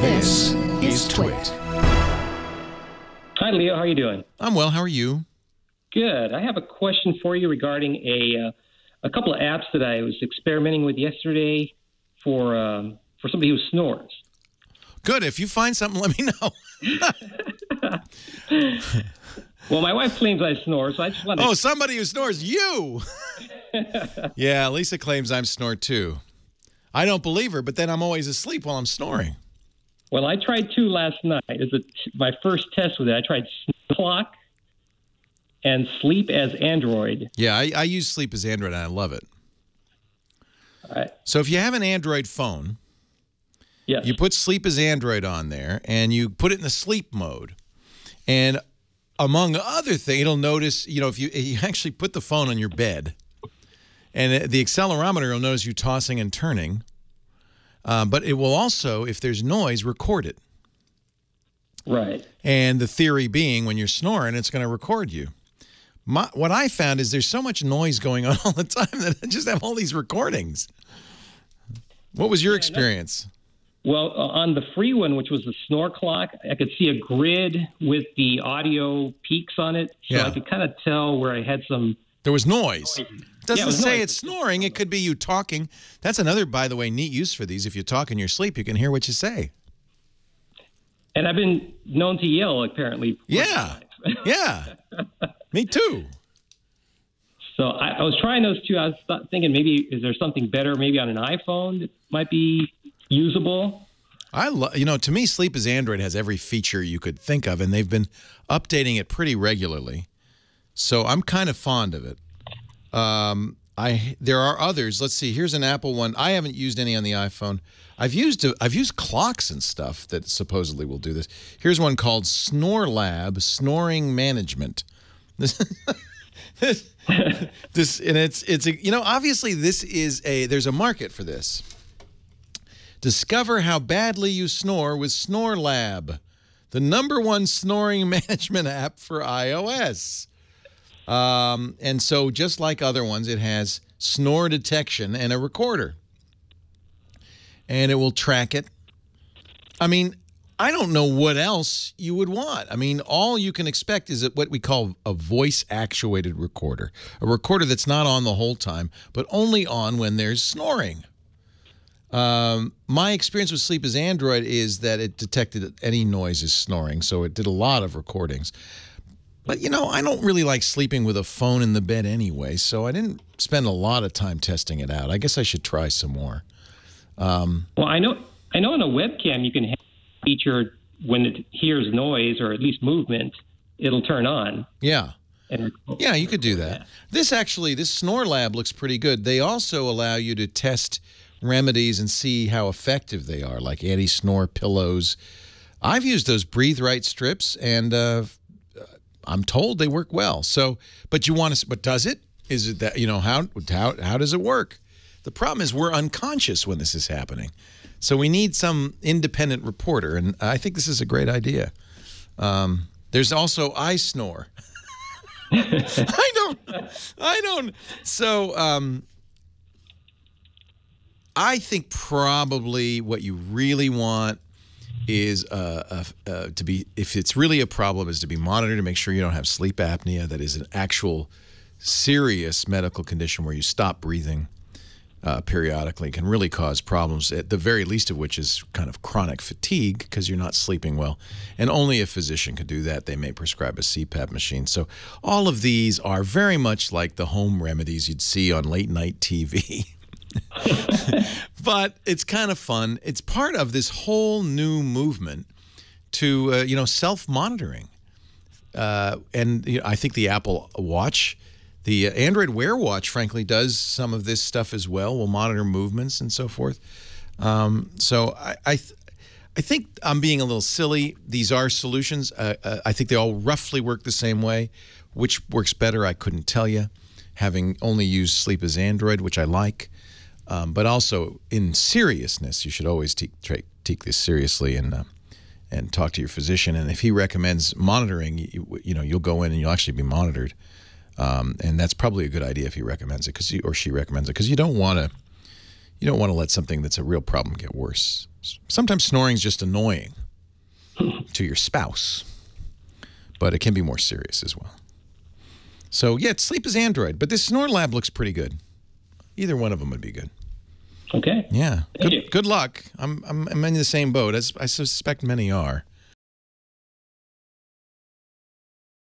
This is TWiT. Hi, Leo. How are you doing? I'm well. How are you? Good. I have a question for you regarding a couple of apps that I was experimenting with yesterday for somebody who snores. Good. If you find something, let me know. Well, my wife claims I snore, so I just want to... Oh, somebody who snores. You! Yeah, Lisa claims I'm snore too. I don't believe her, but then I'm always asleep while I'm snoring. Well, I tried two last night. My first test with it. I tried Snore Clock and Sleep as Android. Yeah, I use Sleep as Android, and I love it. All right. So if you have an Android phone, yes, you put Sleep as Android on there, and you put it in the sleep mode. And among other things, it'll notice, you know, if you actually put the phone on your bed, and the accelerometer will notice you tossing and turning, but it will also, if there's noise, record it. Right. And the theory being, when you're snoring, it's going to record you. What I found is there's so much noise going on all the time that I just have all these recordings. What was your experience? Well, on the free one, which was the Snore Clock, I could see a grid with the audio peaks on it, so I could kind of tell where I had some... There was noise. It doesn't say it's snoring. It could be you talking. That's another, by the way, neat use for these. If you talk in your sleep, you can hear what you say. And I've been known to yell, apparently. Yeah. Yeah. Me too. So I was trying those two. I was thinking maybe, is there something better maybe on an iPhone that might be usable? To me, Sleep as Android has every feature you could think of, and they've been updating it pretty regularly. So I'm kind of fond of it. There are others. Let's see. Here's an Apple one. I haven't used any on the iPhone. I've used clocks and stuff that supposedly will do this. Here's one called Snore Lab Snoring Management. This and it's a, obviously there's a market for this. Discover how badly you snore with Snore Lab, the #1 snoring management app for iOS. And so just like other ones, it has snore detection and a recorder. And it will track it. I mean, I don't know what else you would want. I mean, all you can expect is what we call a voice-actuated recorder. A recorder that's not on the whole time, but only on when there's snoring. My experience with Sleep as Android is that it detected any noise as snoring, so it did a lot of recordings. But, I don't really like sleeping with a phone in the bed anyway, so I didn't spend a lot of time testing it out. I guess I should try some more. Well, I know on a webcam you can have a feature when it hears noise or at least movement, it'll turn on. Yeah. Yeah, you could do that. This Snore Lab looks pretty good. They also allow you to test remedies and see how effective they are, like anti-snore pillows. I've used those Breathe Right strips, and I'm told they work well. So, but does it? Is it that, how does it work? The problem is we're unconscious when this is happening. So we need some independent reporter, and I think this is a great idea. There's also iSnore. I don't. So I think probably what you really want is if it's really a problem, is to be monitored to make sure you don't have sleep apnea. That is an actual serious medical condition where you stop breathing periodically. It can really cause problems, at the very least of which is kind of chronic fatigue because you're not sleeping well. And only a physician could do that. They may prescribe a CPAP machine. So all of these are very much like the home remedies you'd see on late night TV. But it's kind of fun. It's part of this whole new movement to, self-monitoring. And I think the Apple Watch, the Android Wear Watch, frankly, does some of this stuff as well. Will monitor movements and so forth. So I think I'm being a little silly. These are solutions. I think they all roughly work the same way. Which works better, I couldn't tell you, having only used Sleep as Android, which I like. But also, in seriousness, you should always take this seriously and talk to your physician. And if he recommends monitoring, you'll go in and you'll actually be monitored. And that's probably a good idea if he recommends it, or she recommends it, because you don't want to, You don't want to let something that's a real problem get worse. Sometimes snoring's just annoying to your spouse, but it can be more serious as well. So, yeah, sleep is Android, but this Snore Lab looks pretty good. Either one of them would be good. Okay. Yeah. Thank you. Good luck. I'm in the same boat, as I suspect many are.